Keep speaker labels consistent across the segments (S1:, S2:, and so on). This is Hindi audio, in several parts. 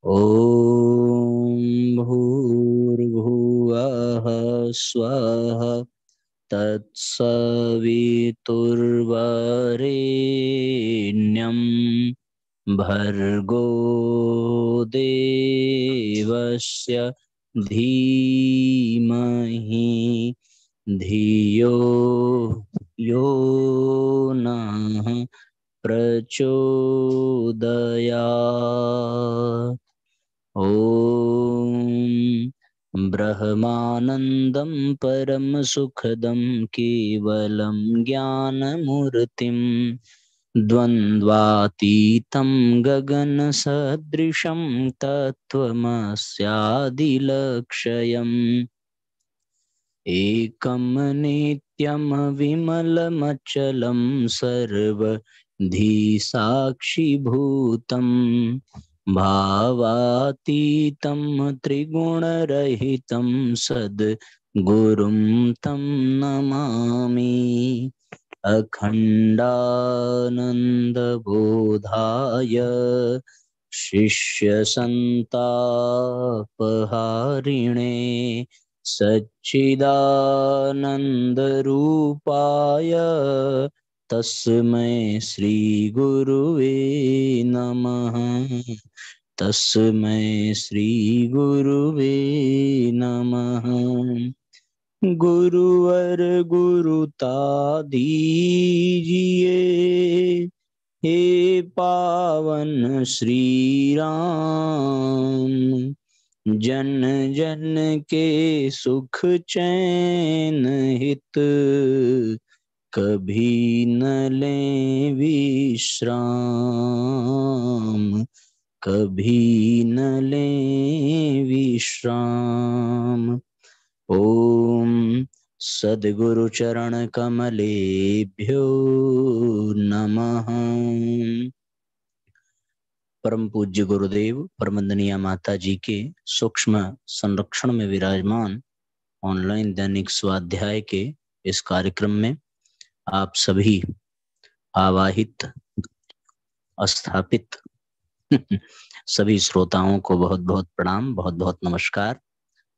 S1: ॐ भूर्भुवः स्वः तत्सवितुर्वरेण्यं भर्गो देवस्य धीमहि धियो यो नः प्रचोदयात्। ॐ ब्रह्मानन्दं परम सुखदं केवलं ज्ञानमूर्तिं द्वन्द्वातीतं गगनसदृशं तत्त्वमस्यादिलक्ष्यम् एकं नित्यं विमलमचलं सर्वधी साक्षिभूतं भावातीतं त्रिगुणरहितं सद्गुरुं तं नमामि। अखण्डानन्दबोधाय शिष्यसन्तापहारिणे सच्चिदानन्दरूपाय तस्मै श्रीगुरुवे नमः। तस्मै श्रीगुरुवे नमः। गुरुवर गुरुता दीजिए, हे पावन श्री राम। जन जन के सुख चैन हित कभी न लें विश्राम, कभी न लें विश्राम। ओम सद्गुरु चरण कमलेभ्यो नमः। परम पूज्य गुरुदेव परमंदनीय माता जी के सूक्ष्म संरक्षण में विराजमान ऑनलाइन दैनिक स्वाध्याय के इस कार्यक्रम में आप सभी आवाहित स्थापित सभी श्रोताओं को बहुत बहुत प्रणाम, बहुत बहुत नमस्कार,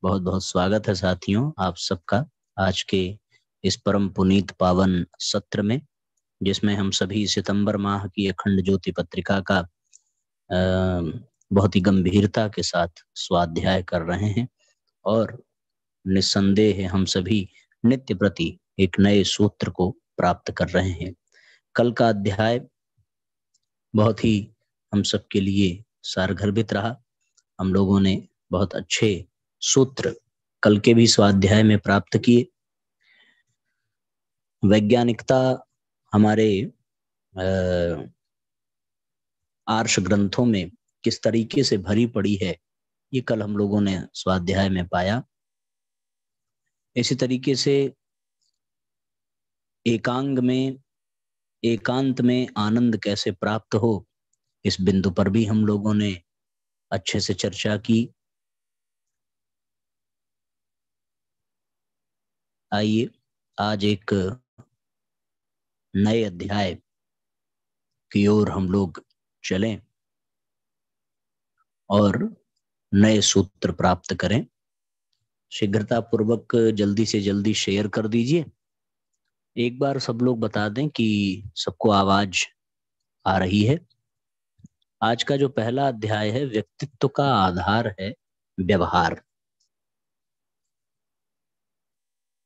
S1: बहुत बहुत स्वागत है साथियों आप सबका आज के इस परम पुनीत पावन सत्र में, जिसमें हम सभी सितंबर माह की अखंड ज्योति पत्रिका का बहुत ही गंभीरता के साथ स्वाध्याय कर रहे हैं और निस्संदेह हम सभी नित्य प्रति एक नए सूत्र को प्राप्त कर रहे हैं। कल का अध्याय बहुत ही हम सबके लिए सारगर्भित रहा। हम लोगों ने बहुत अच्छे सूत्र कल के भी स्वाध्याय में प्राप्त किए। वैज्ञानिकता हमारे आर्ष ग्रंथों में किस तरीके से भरी पड़ी है, ये कल हम लोगों ने स्वाध्याय में पाया। इसी तरीके से एकांत में आनंद कैसे प्राप्त हो, इस बिंदु पर भी हम लोगों ने अच्छे से चर्चा की। आइए आज एक नए अध्याय की ओर हम लोग चलें और नए सूत्र प्राप्त करें। शीघ्रता पूर्वक जल्दी से जल्दी शेयर कर दीजिए। एक बार सब लोग बता दें कि सबको आवाज आ रही है। आज का जो पहला अध्याय है, व्यक्तित्व का आधार है व्यवहार।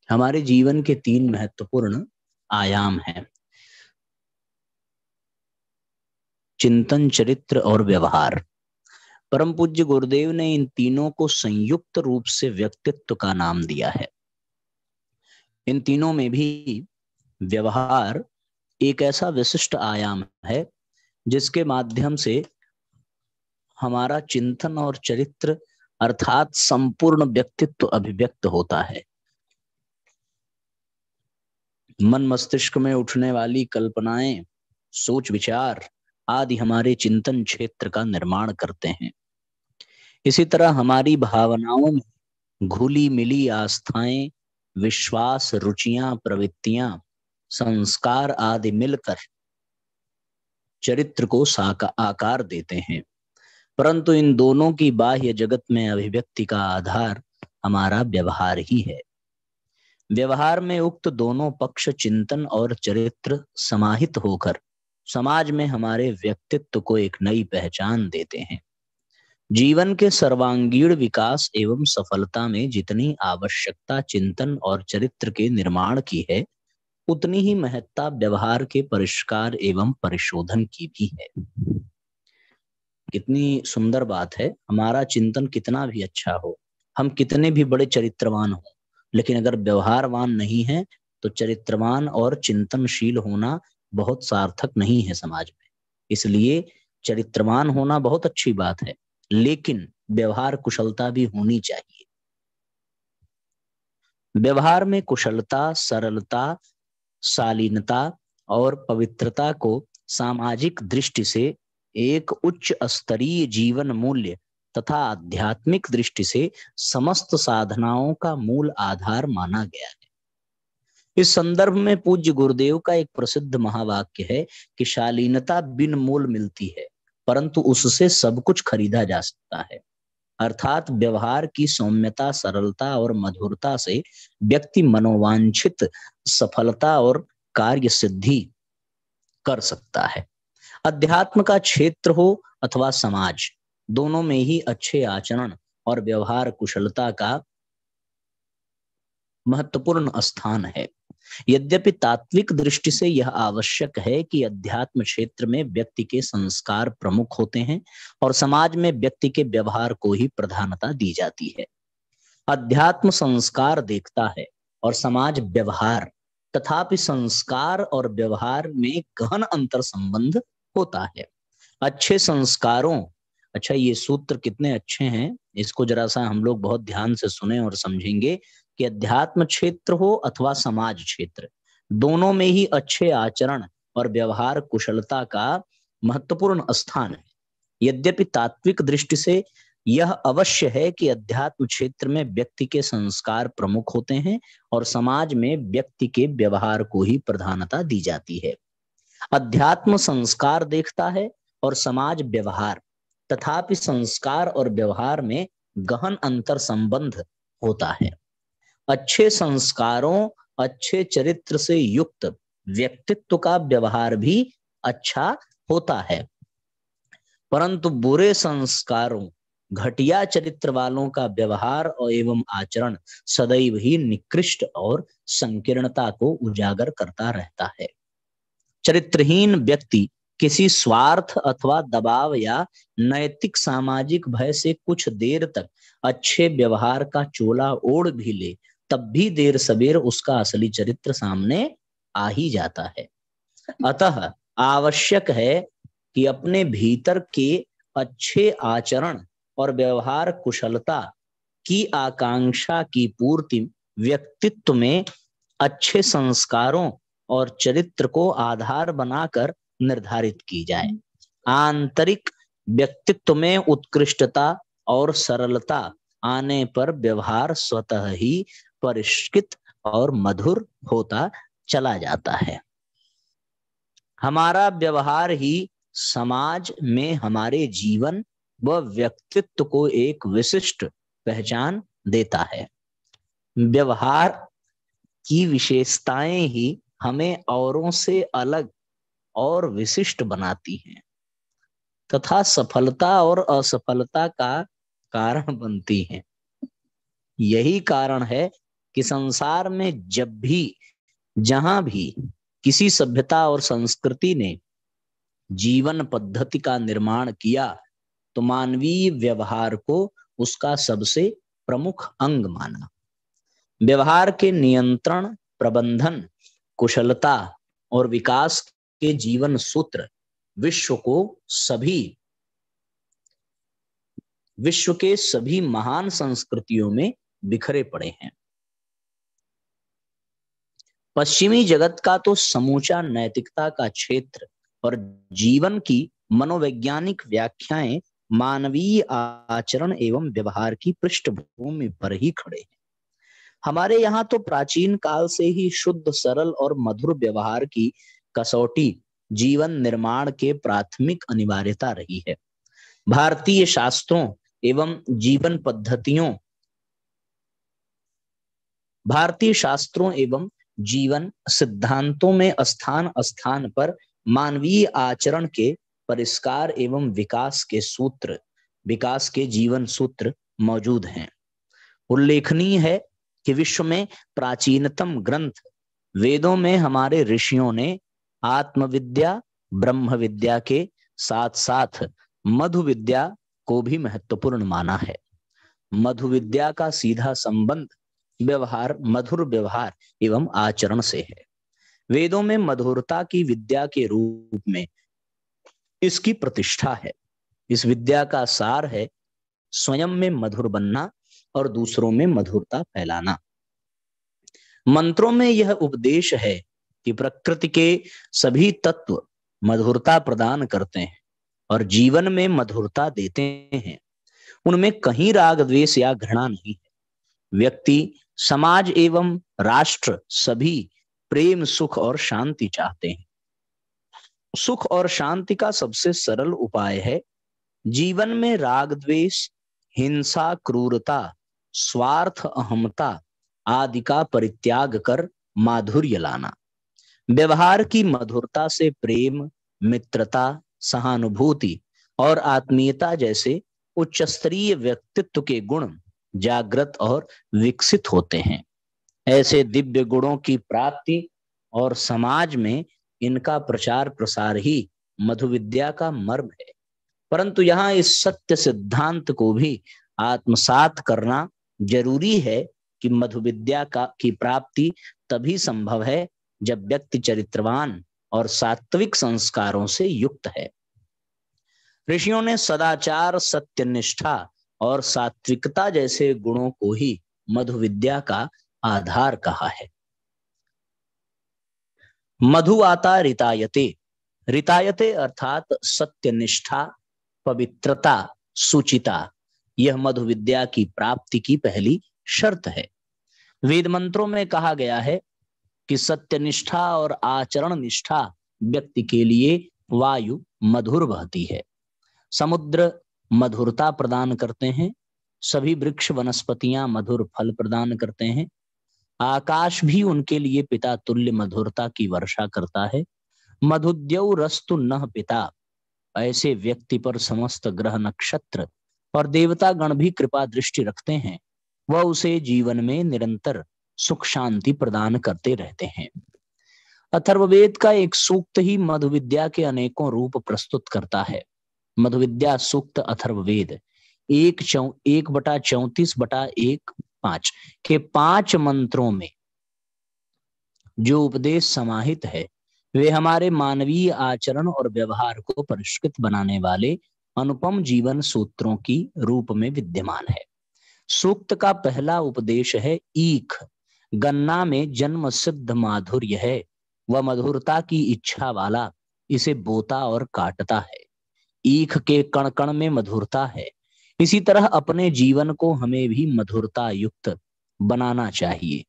S1: हमारे जीवन के 3 महत्वपूर्ण आयाम हैं, चिंतन, चरित्र और व्यवहार। परम पूज्य गुरुदेव ने इन तीनों को संयुक्त रूप से व्यक्तित्व का नाम दिया है। इन तीनों में भी व्यवहार एक ऐसा विशिष्ट आयाम है जिसके माध्यम से हमारा चिंतन और चरित्र अर्थात संपूर्ण व्यक्तित्व अभिव्यक्त होता है। मन मस्तिष्क में उठने वाली कल्पनाएं, सोच विचार आदि हमारे चिंतन क्षेत्र का निर्माण करते हैं। इसी तरह हमारी भावनाओं में घुली मिली आस्थाएं, विश्वास, रुचियां, प्रवृत्तियां, संस्कार आदि मिलकर चरित्र को आकार देते हैं। परंतु इन दोनों की बाह्य जगत में अभिव्यक्ति का आधार हमारा व्यवहार ही है। व्यवहार में उक्त दोनों पक्ष चिंतन और चरित्र समाहित होकर समाज में हमारे व्यक्तित्व को एक नई पहचान देते हैं। जीवन के सर्वांगीण विकास एवं सफलता में जितनी आवश्यकता चिंतन और चरित्र के निर्माण की है, उतनी ही महत्ता व्यवहार के परिष्कार एवं परिशोधन की भी है। कितनी सुंदर बात है। हमारा चिंतन कितना भी अच्छा हो, हम कितने भी बड़े चरित्रवान हो, लेकिन अगर व्यवहारवान नहीं है तो चरित्रवान और चिंतनशील होना बहुत सार्थक नहीं है समाज में। इसलिए चरित्रवान होना बहुत अच्छी बात है, लेकिन व्यवहार कुशलता भी होनी चाहिए। व्यवहार में कुशलता, सरलता, शालीनता और पवित्रता को सामाजिक दृष्टि से एक उच्च स्तरीय जीवन मूल्य तथा आध्यात्मिक दृष्टि से समस्त साधनाओं का मूल आधार माना गया है। इस संदर्भ में पूज्य गुरुदेव का एक प्रसिद्ध महावाक्य है कि शालीनता बिन मोल मिलती है, परंतु उससे सब कुछ खरीदा जा सकता है। अर्थात व्यवहार की सौम्यता, सरलता और मधुरता से व्यक्ति मनोवांछित सफलता और कार्य सिद्धि कर सकता है। अध्यात्म का क्षेत्र हो अथवा समाज, दोनों में ही अच्छे आचरण और व्यवहार कुशलता का महत्वपूर्ण स्थान है। यद्यपि तात्विक दृष्टि से यह आवश्यक है कि अध्यात्म क्षेत्र में व्यक्ति के संस्कार प्रमुख होते हैं और समाज में व्यक्ति के व्यवहार को ही प्रधानता दी जाती है। अध्यात्म संस्कार देखता है और समाज व्यवहार, तथापि संस्कार और व्यवहार में गहन अंतर संबंध होता है। अच्छे संस्कारों, अच्छा ये सूत्र कितने अच्छे हैं, इसको जरा सा हम लोग बहुत ध्यान से सुने और समझेंगे कि अध्यात्म क्षेत्र हो अथवा समाज क्षेत्र, दोनों में ही अच्छे आचरण और व्यवहार कुशलता का महत्वपूर्ण स्थान है। यद्यपि तात्विक दृष्टि से यह अवश्य है कि अध्यात्म क्षेत्र में व्यक्ति के संस्कार प्रमुख होते हैं और समाज में व्यक्ति के व्यवहार को ही प्रधानता दी जाती है। अध्यात्म संस्कार देखता है और समाज व्यवहार, तथापि संस्कार और व्यवहार में गहन अंतर संबंध होता है। अच्छे संस्कारों, अच्छे चरित्र से युक्त व्यक्तित्व का व्यवहार भी अच्छा होता है, परंतु बुरे संस्कारों, घटिया चरित्र वालों का व्यवहार और एवं आचरण सदैव ही निकृष्ट और संकीर्णता को उजागर करता रहता है। चरित्रहीन व्यक्ति किसी स्वार्थ अथवा दबाव या नैतिक सामाजिक भय से कुछ देर तक अच्छे व्यवहार का चोला ओढ़ भी ले, तब भी देर सबेर उसका असली चरित्र सामने आ ही जाता है। अतः आवश्यक है कि अपने भीतर के अच्छे आचरण और व्यवहार कुशलता की आकांक्षा की पूर्ति व्यक्तित्व में अच्छे संस्कारों और चरित्र को आधार बनाकर निर्धारित की जाए। आंतरिक व्यक्तित्व में उत्कृष्टता और सरलता आने पर व्यवहार स्वतः ही परिष्कृत और मधुर होता चला जाता है। हमारा व्यवहार ही समाज में हमारे जीवन व व्यक्तित्व को एक विशिष्ट पहचान देता है। व्यवहार की विशेषताएं ही हमें औरों से अलग और विशिष्ट बनाती हैं तथा सफलता और असफलता का कारण बनती हैं। यही कारण है कि संसार में जब भी, जहां भी किसी सभ्यता और संस्कृति ने जीवन पद्धति का निर्माण किया, तो मानवीय व्यवहार को उसका सबसे प्रमुख अंग माना। व्यवहार के नियंत्रण, प्रबंधन, कुशलता और विकास के जीवन सूत्र विश्व के सभी महान संस्कृतियों में बिखरे पड़े हैं। पश्चिमी जगत का तो समूचा नैतिकता का क्षेत्र और जीवन की मनोवैज्ञानिक व्याख्याएं मानवीय आचरण एवं व्यवहार की पृष्ठभूमि पर ही खड़े हैं। हमारे यहाँ तो प्राचीन काल से ही शुद्ध, सरल और मधुर व्यवहार की कसौटी जीवन निर्माण के प्राथमिक अनिवार्यता रही है। भारतीय शास्त्रों एवं जीवन पद्धतियों, भारतीय शास्त्रों एवं जीवन सिद्धांतों में स्थान स्थान पर मानवीय आचरण के परिष्कार एवं विकास के सूत्र, विकास के जीवन सूत्र मौजूद हैं। उल्लेखनीय है कि विश्व में प्राचीनतम ग्रंथ वेदों में हमारे ऋषियों ने आत्मविद्या, ब्रह्म विद्या के साथ साथ मधु विद्या को भी महत्वपूर्ण माना है। मधु विद्या का सीधा संबंध व्यवहार, मधुर व्यवहार एवं आचरण से है। वेदों में मधुरता की विद्या के रूप में इसकी प्रतिष्ठा है। इस विद्या का सार है स्वयं में मधुर बनना और दूसरों में मधुरता फैलाना। मंत्रों में यह उपदेश है कि प्रकृति के सभी तत्व मधुरता प्रदान करते हैं और जीवन में मधुरता देते हैं। उनमें कहीं राग, द्वेष या घृणा नहीं है। व्यक्ति, समाज एवं राष्ट्र सभी प्रेम, सुख और शांति चाहते हैं। सुख और शांति का सबसे सरल उपाय है जीवन में राग, द्वेष, हिंसा, क्रूरता, स्वार्थ, अहमता आदि का परित्याग कर माधुर्य लाना। व्यवहार की मधुरता से प्रेम, मित्रता, सहानुभूति और आत्मीयता जैसे उच्च स्तरीय व्यक्तित्व के गुण जागृत और विकसित होते हैं। ऐसे दिव्य गुणों की प्राप्ति और समाज में इनका प्रचार प्रसार ही मधु विद्या का मर्म है। परंतु यहाँ इस सत्य सिद्धांत को भी आत्मसात करना जरूरी है कि मधु विद्या की प्राप्ति तभी संभव है जब व्यक्ति चरित्रवान और सात्विक संस्कारों से युक्त है। ऋषियों ने सदाचार, सत्यनिष्ठा और सात्विकता जैसे गुणों को ही मधु विद्या का आधार कहा है। मधुवाता रितायते, रितायते अर्थात सत्यनिष्ठा, पवित्रता, सुचिता, यह मधु विद्या की प्राप्ति की पहली शर्त है। वेद मंत्रों में कहा गया है कि सत्यनिष्ठा और आचरण निष्ठा व्यक्ति के लिए वायु मधुर बहती है, समुद्र मधुरता प्रदान करते हैं, सभी वृक्ष वनस्पतियां मधुर फल प्रदान करते हैं, आकाश भी उनके लिए पिता तुल्य मधुरता की वर्षा करता है। मधुद्यौ रस्तु नः पिता, ऐसे व्यक्ति पर समस्त ग्रह, नक्षत्र और देवता गण भी कृपा दृष्टि रखते हैं। वह उसे जीवन में निरंतर सुख शांति प्रदान करते रहते हैं। अथर्ववेद का एक सूक्त ही मधु विद्या के अनेकों रूप प्रस्तुत करता है। मधु विद्या सूक्त अथर्ववेद 1/34/1/5 के 5 मंत्रों में जो उपदेश समाहित है वे हमारे मानवीय आचरण और व्यवहार को परिष्कृत बनाने वाले अनुपम जीवन सूत्रों की रूप में विद्यमान है। सूक्त का पहला उपदेश है ईख, गन्ना में जन्म सिद्ध माधुर्य है, वह मधुरता की इच्छा वाला इसे बोता और काटता है। ईख के कण कण में मधुरता है। इसी तरह अपने जीवन को हमें भी मधुरता युक्त बनाना चाहिए।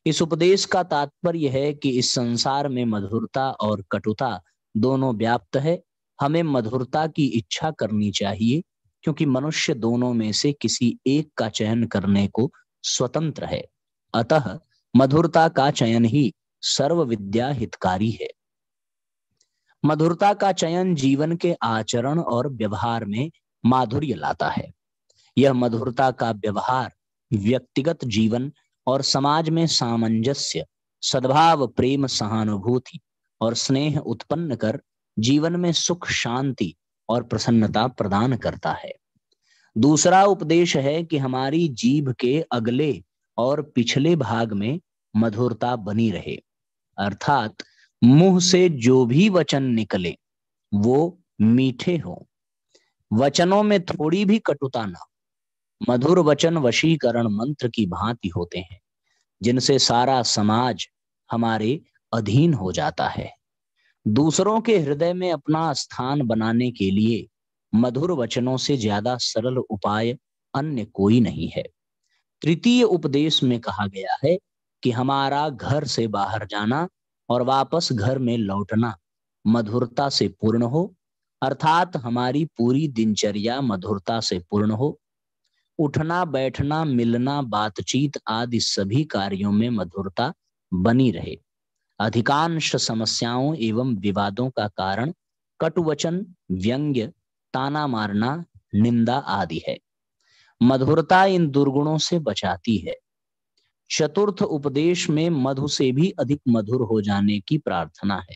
S1: इस उपदेश का तात्पर्य है कि इस संसार में मधुरता और कटुता दोनों व्याप्त है। हमें मधुरता की इच्छा करनी चाहिए क्योंकि मनुष्य दोनों में से किसी एक का चयन करने को स्वतंत्र है। अतः मधुरता का चयन ही सर्व विद्या हितकारी है। मधुरता का चयन जीवन के आचरण और व्यवहार में माधुर्य लाता है। यह मधुरता का व्यवहार व्यक्तिगत जीवन और समाज में सामंजस्य, सद्भाव, प्रेम, सहानुभूति और स्नेह उत्पन्न कर जीवन में सुख, शांति और प्रसन्नता प्रदान करता है। दूसरा उपदेश है कि हमारी जीभ के अगले और पिछले भाग में मधुरता बनी रहे, अर्थात मुंह से जो भी वचन निकले वो मीठे हों, वचनों में थोड़ी भी कटुता ना। मधुर वचन वशीकरण मंत्र की भांति होते हैं जिनसे सारा समाज हमारे अधीन हो जाता है। दूसरों के हृदय में अपना स्थान बनाने के लिए मधुर वचनों से ज्यादा सरल उपाय अन्य कोई नहीं है। तृतीय उपदेश में कहा गया है कि हमारा घर से बाहर जाना और वापस घर में लौटना मधुरता से पूर्ण हो, अर्थात हमारी पूरी दिनचर्या मधुरता से पूर्ण हो। उठना, बैठना, मिलना, बातचीत आदि सभी कार्यों में मधुरता बनी रहे। अधिकांश समस्याओं एवं विवादों का कारण कटुवचन, व्यंग्य, ताना मारना, निंदा आदि है। मधुरता इन दुर्गुणों से बचाती है। चतुर्थ उपदेश में मधु से भी अधिक मधुर हो जाने की प्रार्थना है।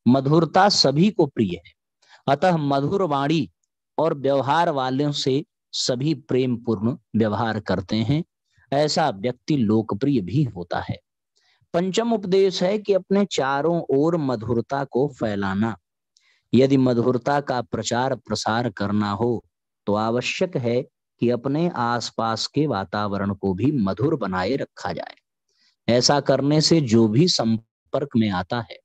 S1: मधुरता सभी को प्रिय है, अतः मधुर वाणी और व्यवहार वालों से सभी प्रेम पूर्ण व्यवहार करते हैं। ऐसा व्यक्ति लोकप्रिय भी होता है। पंचम उपदेश है कि अपने चारों ओर मधुरता को फैलाना। यदि मधुरता का प्रचार प्रसार करना हो तो आवश्यक है कि अपने आसपास के वातावरण को भी मधुर बनाए रखा जाए। ऐसा करने से जो भी संपर्क में आता है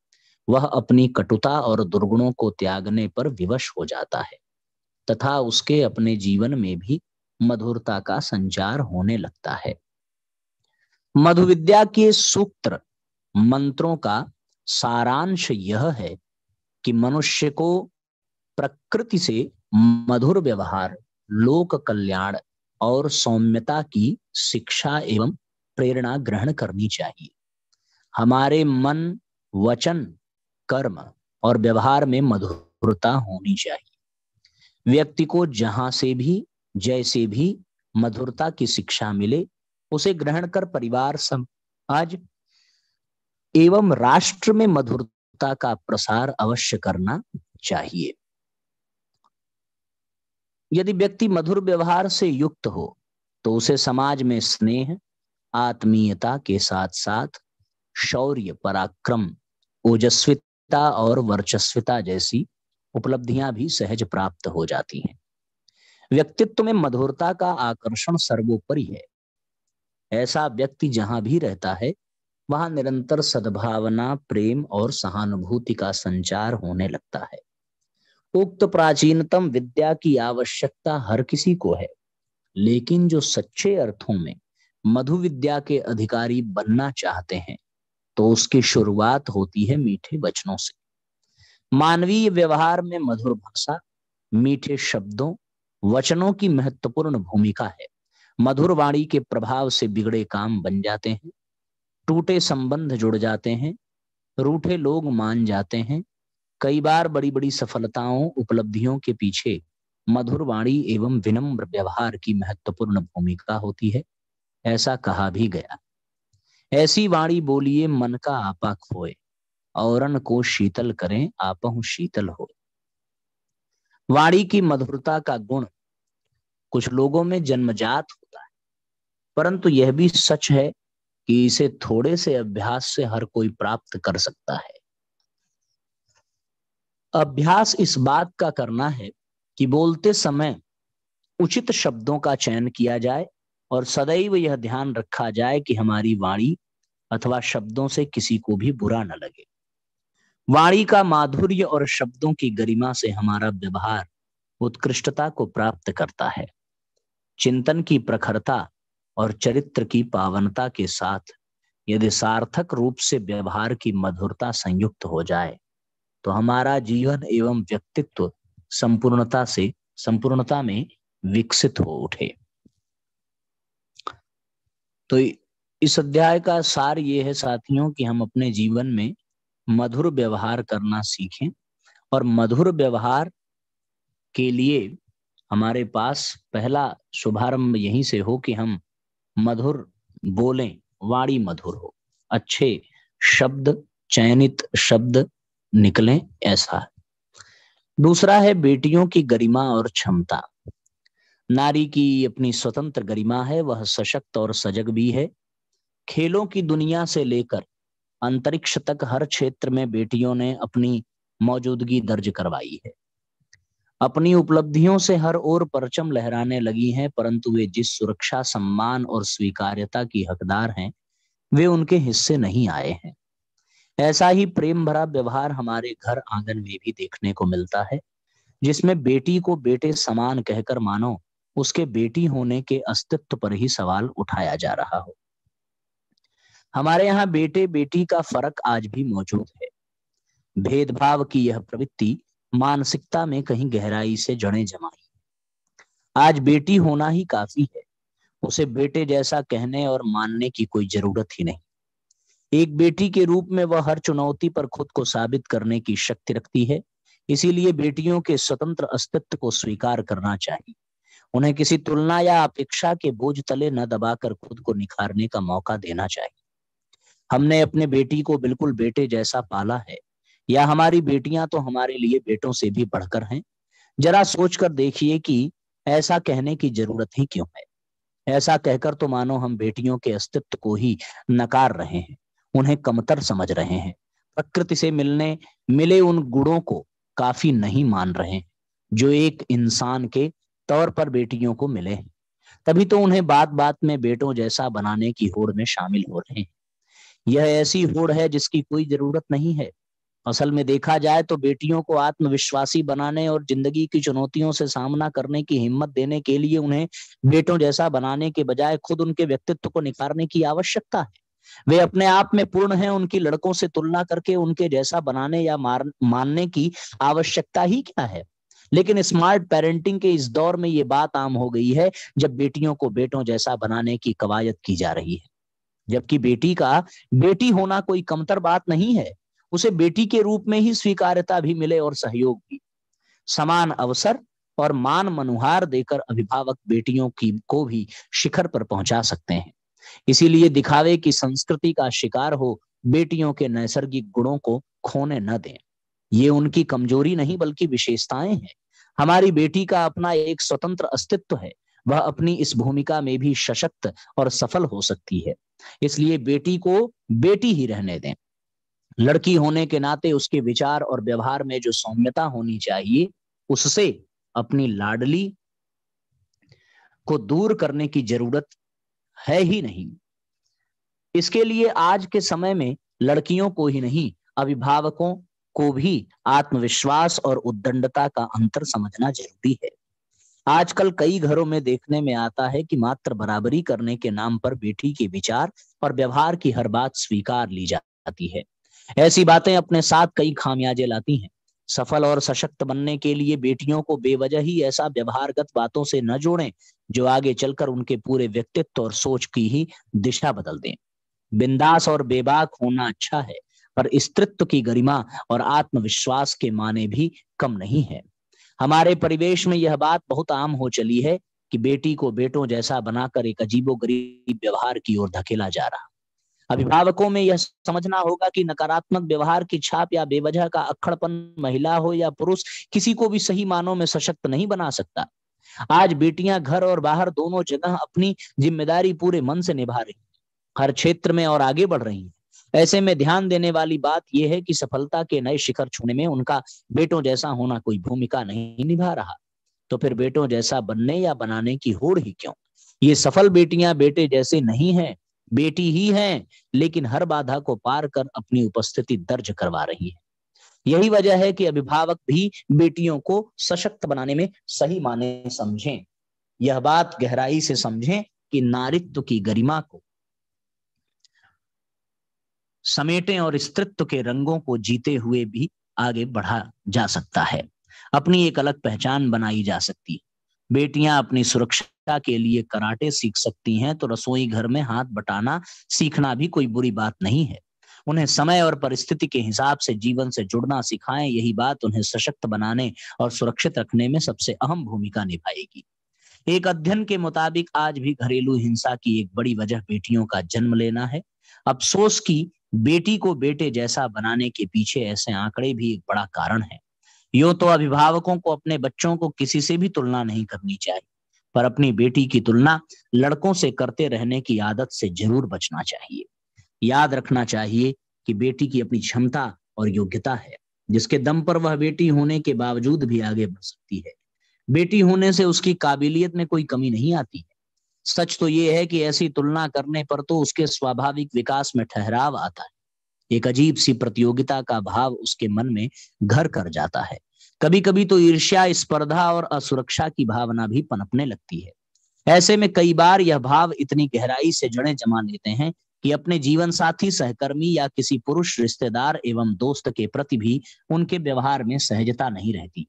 S1: वह अपनी कटुता और दुर्गुणों को त्यागने पर विवश हो जाता है तथा उसके अपने जीवन में भी मधुरता का संचार होने लगता है। मधु विद्या के सूत्र मंत्रों का सारांश यह है कि मनुष्य को प्रकृति से मधुर व्यवहार, लोक कल्याण और सौम्यता की शिक्षा एवं प्रेरणा ग्रहण करनी चाहिए। हमारे मन, वचन, कर्म और व्यवहार में मधुरता होनी चाहिए। व्यक्ति को जहां से भी, जैसे भी मधुरता की शिक्षा मिले उसे ग्रहण कर परिवार, समाज एवं राष्ट्र में मधुरता का प्रसार अवश्य करना चाहिए। यदि व्यक्ति मधुर व्यवहार से युक्त हो तो उसे समाज में स्नेह, आत्मीयता के साथ साथ शौर्य, पराक्रम, ओजस्विता और वर्चस्विता जैसी उपलब्धियां भी सहज प्राप्त हो जाती हैं। व्यक्तित्व में मधुरता का आकर्षण सर्वोपरि है। ऐसा व्यक्ति जहां भी रहता है वहां निरंतर सद्भावना, प्रेम और सहानुभूति का संचार होने लगता है। उक्त प्राचीनतम विद्या की आवश्यकता हर किसी को है, लेकिन जो सच्चे अर्थों में मधु विद्या के अधिकारी बनना चाहते हैं तो उसकी शुरुआत होती है मीठे वचनों से। मानवीय व्यवहार में मधुर भाषा, मीठे शब्दों, वचनों की महत्वपूर्ण भूमिका है। मधुर वाणी के प्रभाव से बिगड़े काम बन जाते हैं, टूटे संबंध जुड़ जाते हैं, रूठे लोग मान जाते हैं। कई बार बड़ी बड़ी सफलताओं, उपलब्धियों के पीछे मधुर वाणी एवं विनम्र व्यवहार की महत्वपूर्ण भूमिका होती है। ऐसा कहा भी गया, ऐसी वाणी बोलिए मन का आपा खोए, औरन को शीतल करें आपहु शीतल हो। वाणी की मधुरता का गुण कुछ लोगों में जन्मजात होता है, परंतु यह भी सच है कि इसे थोड़े से अभ्यास से हर कोई प्राप्त कर सकता है। अभ्यास इस बात का करना है कि बोलते समय उचित शब्दों का चयन किया जाए और सदैव यह ध्यान रखा जाए कि हमारी वाणी अथवा शब्दों से किसी को भी बुरा न लगे। वाणी का माधुर्य और शब्दों की गरिमा से हमारा व्यवहार उत्कृष्टता को प्राप्त करता है। चिंतन की प्रखरता और चरित्र की पावनता के साथ यदि सार्थक रूप से व्यवहार की मधुरता संयुक्त हो जाए तो हमारा जीवन एवं व्यक्तित्व संपूर्णता में विकसित हो उठे। तो इस अध्याय का सार ये है साथियों कि हम अपने जीवन में मधुर व्यवहार करना सीखें और मधुर व्यवहार के लिए हमारे पास पहला शुभारंभ यहीं से हो कि हम मधुर बोलें, वाणी मधुर हो, अच्छे शब्द, चयनित शब्द निकलें, ऐसा। दूसरा है बेटियों की गरिमा और क्षमता। नारी की अपनी स्वतंत्र गरिमा है, वह सशक्त और सजग भी है। खेलों की दुनिया से लेकर अंतरिक्ष तक हर क्षेत्र में बेटियों ने अपनी मौजूदगी दर्ज करवाई है। अपनी उपलब्धियों से हर ओर परचम लहराने लगी हैं, परंतु वे जिस सुरक्षा, सम्मान और स्वीकार्यता की हकदार हैं वे उनके हिस्से नहीं आए हैं। ऐसा ही प्रेम भरा व्यवहार हमारे घर आंगन में भी देखने को मिलता है, जिसमें बेटी को बेटे समान कहकर मानो उसके बेटी होने के अस्तित्व पर ही सवाल उठाया जा रहा हो। हमारे यहाँ बेटे बेटी का फर्क आज भी मौजूद है। भेदभाव की यह प्रवृत्ति मानसिकता में कहीं गहराई से जड़ें जमाई। आज बेटी होना ही काफी है, उसे बेटे जैसा कहने और मानने की कोई जरूरत ही नहीं। एक बेटी के रूप में वह हर चुनौती पर खुद को साबित करने की शक्ति रखती है। इसीलिए बेटियों के स्वतंत्र अस्तित्व को स्वीकार करना चाहिए। उन्हें किसी तुलना या अपेक्षा के बोझ तले न दबाकर खुद को निखारने का मौका देना चाहिए। हमने अपने बेटी को बिल्कुल बेटे जैसा पाला है, या हमारी बेटियां तो हमारे लिए बेटों से भी बढ़कर हैं? जरा सोचकर देखिए कि ऐसा कहने की जरूरत ही क्यों है। ऐसा कहकर तो मानो हम बेटियों के अस्तित्व को ही नकार रहे हैं, उन्हें कमतर समझ रहे हैं, प्रकृति से मिले उन गुणों को काफी नहीं मान रहे हैं जो एक इंसान के तौर पर बेटियों को मिले हैं। तभी तो उन्हें बात बात में बेटों जैसा बनाने की होड़ में शामिल हो रहे हैं। यह ऐसी होड़ है जिसकी कोई जरूरत नहीं है। असल में देखा जाए तो बेटियों को आत्मविश्वासी बनाने और जिंदगी की चुनौतियों से सामना करने की हिम्मत देने के लिए उन्हें बेटों जैसा बनाने के बजाय खुद उनके व्यक्तित्व को निखारने की आवश्यकता है। वे अपने आप में पूर्ण हैं, उनकी लड़कों से तुलना करके उनके जैसा बनाने या मानने की आवश्यकता ही क्या है। लेकिन स्मार्ट पेरेंटिंग के इस दौर में ये बात आम हो गई है, जब बेटियों को बेटों जैसा बनाने की कवायद की जा रही है, जबकि बेटी का बेटी होना कोई कमतर बात नहीं है। उसे बेटी के रूप में ही स्वीकार्यता भी मिले और सहयोग भी। समान अवसर और मान मनुहार देकर अभिभावक बेटियों की को भी शिखर पर पहुंचा सकते हैं। इसीलिए दिखावे की संस्कृति का शिकार हो बेटियों के नैसर्गिक गुणों को खोने न दें। ये उनकी कमजोरी नहीं बल्कि विशेषताएं हैं। हमारी बेटी का अपना एक स्वतंत्र अस्तित्व है, वह अपनी इस भूमिका में भी सशक्त और सफल हो सकती है। इसलिए बेटी को बेटी ही रहने दें। लड़की होने के नाते उसके विचार और व्यवहार में जो सौम्यता होनी चाहिए, उससे अपनी लाडली को दूर करने की जरूरत है ही नहीं। इसके लिए आज के समय में लड़कियों को ही नहीं, अभिभावकों को भी आत्मविश्वास और उद्दंडता का अंतर समझना जरूरी है। आजकल कई घरों में देखने में आता है कि मात्र बराबरी करने के नाम पर बेटी के विचार और व्यवहार की हर बात स्वीकार ली जाती है। ऐसी बातें अपने साथ कई खामियाजे लाती हैं। सफल और सशक्त बनने के लिए बेटियों को बेवजह ही ऐसा व्यवहारगत बातों से न जोड़ें जो आगे चलकर उनके पूरे व्यक्तित्व और सोच की ही दिशा बदल दें। बिंदास और बेबाक होना अच्छा है, पर स्त्रीत्व की गरिमा और आत्मविश्वास के माने भी कम नहीं है। हमारे परिवेश में यह बात बहुत आम हो चली है कि बेटी को बेटों जैसा बनाकर एक अजीबोगरीब व्यवहार की ओर धकेला जा रहा। अभिभावकों में यह समझना होगा कि नकारात्मक व्यवहार की छाप या बेवजह का अक्खड़पन महिला हो या पुरुष, किसी को भी सही मानों में सशक्त नहीं बना सकता। आज बेटियां घर और बाहर दोनों जगह अपनी जिम्मेदारी पूरे मन से निभा रही, हर क्षेत्र में और आगे बढ़ रही हैं। ऐसे में ध्यान देने वाली बात यह है कि सफलता के नए शिखर छूने में उनका बेटों जैसा होना कोई भूमिका नहीं निभा रहा। तो फिर बेटों जैसा बनने या बनाने की होड़ ही क्यों? ये सफल बेटियां बेटे जैसे नहीं हैं, बेटी ही हैं, लेकिन हर बाधा को पार कर अपनी उपस्थिति दर्ज करवा रही है। यही वजह है कि अभिभावक भी बेटियों को सशक्त बनाने में सही माने समझें। यह बात गहराई से समझें कि नारीत्व की गरिमा को समेटें और स्त्रीत्व के रंगों को जीते हुए भी आगे बढ़ा जा सकता है। अपनी एक अलग पहचान बनाई जा सकती है। बेटियां अपनी सुरक्षा के लिए कराटे सीख सकती हैं, तो रसोई घर में हाथ बटाना सीखना भी कोई बुरी बात नहीं है। उन्हें समय और परिस्थिति के हिसाब से जीवन से जुड़ना सिखाएं, यही बात उन्हें सशक्त बनाने और सुरक्षित रखने में सबसे अहम भूमिका निभाएगी। एक अध्ययन के मुताबिक आज भी घरेलू हिंसा की एक बड़ी वजह बेटियों का जन्म लेना है। अफसोस की बेटी को बेटे जैसा बनाने के पीछे ऐसे आंकड़े भी एक बड़ा कारण है। यूं तो अभिभावकों को अपने बच्चों को किसी से भी तुलना नहीं करनी चाहिए, पर अपनी बेटी की तुलना लड़कों से करते रहने की आदत से जरूर बचना चाहिए। याद रखना चाहिए कि बेटी की अपनी क्षमता और योग्यता है, जिसके दम पर वह बेटी होने के बावजूद भी आगे बढ़ सकती है। बेटी होने से उसकी काबिलियत में कोई कमी नहीं आती है। सच तो यह है कि ऐसी तुलना करने पर तो उसके स्वाभाविक विकास में ठहराव आता है। एक अजीब सी प्रतियोगिता का भाव उसके मन में घर कर जाता है। कभी कभी तो ईर्ष्या, स्पर्धा और असुरक्षा की भावना भी पनपने लगती है। ऐसे में कई बार यह भाव इतनी गहराई से जड़ें जमा लेते हैं कि अपने जीवन साथी, सहकर्मी या किसी पुरुष रिश्तेदार एवं दोस्त के प्रति भी उनके व्यवहार में सहजता नहीं रहती।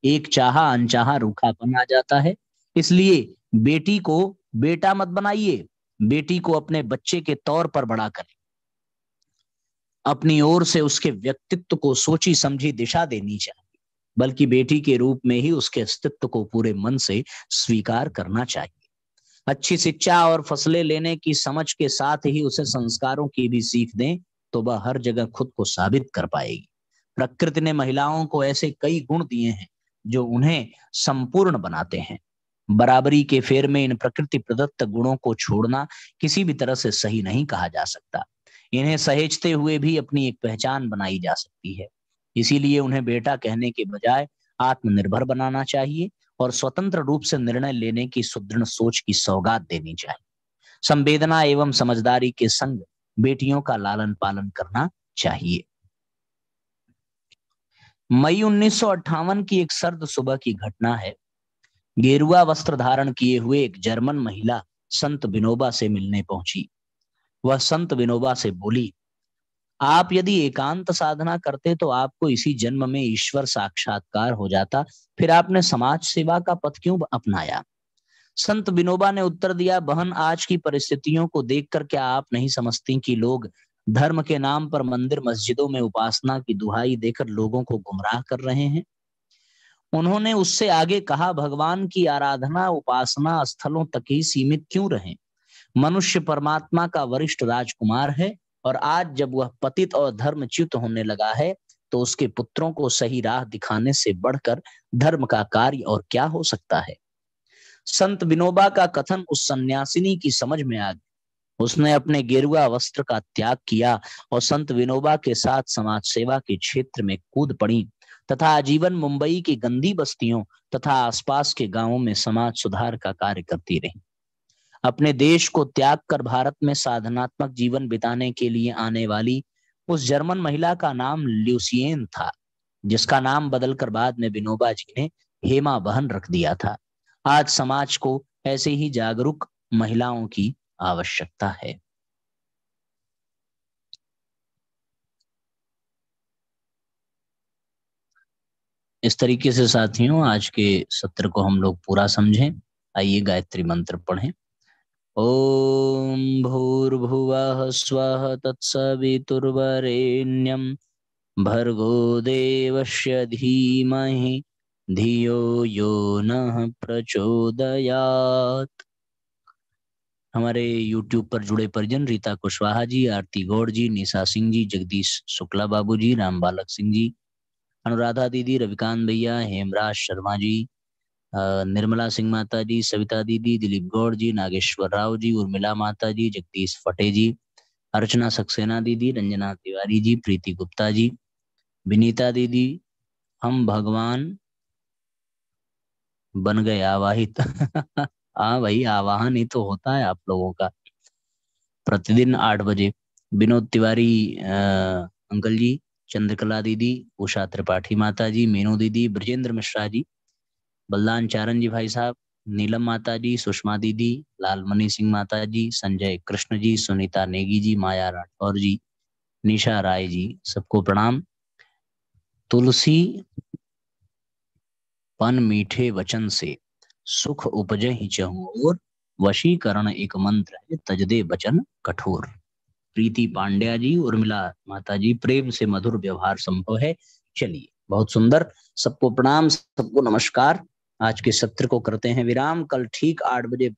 S1: एक चाहा अनचाहा रूखापन आ जाता है। इसलिए बेटी को बेटा मत बनाइए, बेटी को अपने बच्चे के तौर पर बड़ा करें। अपनी ओर से उसके व्यक्तित्व को सोची समझी दिशा देनी चाहिए, बल्कि बेटी के रूप में ही उसके अस्तित्व को पूरे मन से स्वीकार करना चाहिए। अच्छी शिक्षा और फसलें लेने की समझ के साथ ही उसे संस्कारों की भी सीख दें तो वह हर जगह खुद को साबित कर पाएगी। प्रकृति ने महिलाओं को ऐसे कई गुण दिए हैं जो उन्हें संपूर्ण बनाते हैं। बराबरी के फेर में इन प्रकृति प्रदत्त गुणों को छोड़ना किसी भी तरह से सही नहीं कहा जा सकता। इन्हें सहेजते हुए भी अपनी एक पहचान बनाई जा सकती है। इसीलिए उन्हें बेटा कहने के बजाय आत्मनिर्भर बनाना चाहिए और स्वतंत्र रूप से निर्णय लेने की सुदृढ़ सोच की सौगात देनी चाहिए। संवेदना एवं समझदारी के संग बेटियों का लालन पालन करना चाहिए। मई 1958 की एक सर्द सुबह की घटना है। गेरुआ वस्त्र धारण किए हुए एक जर्मन महिला संत विनोबा से मिलने पहुंची। वह संत विनोबा से बोली, आप यदि एकांत साधना करते तो आपको इसी जन्म में ईश्वर साक्षात्कार हो जाता, फिर आपने समाज सेवा का पथ क्यों अपनाया? संत विनोबा ने उत्तर दिया, बहन, आज की परिस्थितियों को देखकर क्या आप नहीं समझती कि लोग धर्म के नाम पर मंदिर मस्जिदों में उपासना की दुहाई देकर लोगों को गुमराह कर रहे हैं? उन्होंने उससे आगे कहा, भगवान की आराधना उपासना स्थलों तक ही सीमित क्यों रहे? मनुष्य परमात्मा का वरिष्ठ राजकुमार है और आज जब वह पतित और धर्मच्युत होने लगा है तो उसके पुत्रों को सही राह दिखाने से बढ़कर धर्म का कार्य और क्या हो सकता है? संत विनोबा का कथन उस सन्यासिनी की समझ में आ गया। उसने अपने गेरुआ वस्त्र का त्याग किया और संत विनोबा के साथ समाज सेवा के क्षेत्र में कूद पड़ी तथा आजीवन मुंबई की गंदी बस्तियों तथा आसपास के गांवों में समाज सुधार का कार्य करती रही। अपने देश को त्याग कर भारत में साधनात्मक जीवन बिताने के लिए आने वाली उस जर्मन महिला का नाम ल्यूसियन था, जिसका नाम बदलकर बाद में विनोबा जी ने हेमा बहन रख दिया था। आज समाज को ऐसे ही जागरूक महिलाओं की आवश्यकता है। इस तरीके से साथियों आज के सत्र को हम लोग पूरा समझें। आइए गायत्री मंत्र पढ़ें। ओम भूर्भुवः स्वः तत्सवितुर्वरेण्यं भर्गो देवस्य धीमहि धियो यो नः प्रचोदयात्। हमारे YouTube पर जुड़े परिजन रीता कुशवाहा जी, आरती गौड़ जी, निशा सिंह जी, जगदीश शुक्ला बाबू जी, राम बालक सिंह जी, अनुराधा दीदी, रविकांत भैया, हेमराज शर्मा जी, निर्मला सिंह माता जी, सविता दीदी, दिलीप गौड़ जी, नागेश्वर राव जी, उर्मिला माता जी, जगदीश फटे जी, अर्चना सक्सेना दीदी, रंजना तिवारी जी, प्रीति गुप्ता जी, विनीता दीदी, हम भगवान बन गए आवाहित। हाँ भाई, आवाहन ही तो होता है आप लोगों का प्रतिदिन 8 बजे। विनोद तिवारी अंकल जी, चंद्रकला दीदी, उषा त्रिपाठी माता जी, मीनू दीदी, ब्रजेंद्र मिश्रा जी, बलदान चारण जी भाई साहब, नीलम माता जी, सुषमा दीदी, लालमणि सिंह माता जी, संजय कृष्ण जी, सुनीता नेगी जी, माया राठौर जी, निशा राय जी, सबको प्रणाम। तुलसी पन मीठे वचन से सुख उपजे ही चहु और वशीकरण एक मंत्र है तजदे वचन कठोर। प्रीति पांड्या जी, उर्मिला माता जी, प्रेम से मधुर व्यवहार संभव है। चलिए, बहुत सुंदर। सबको प्रणाम, सबको नमस्कार। आज के सत्र को करते हैं विराम। कल ठीक 8 बजे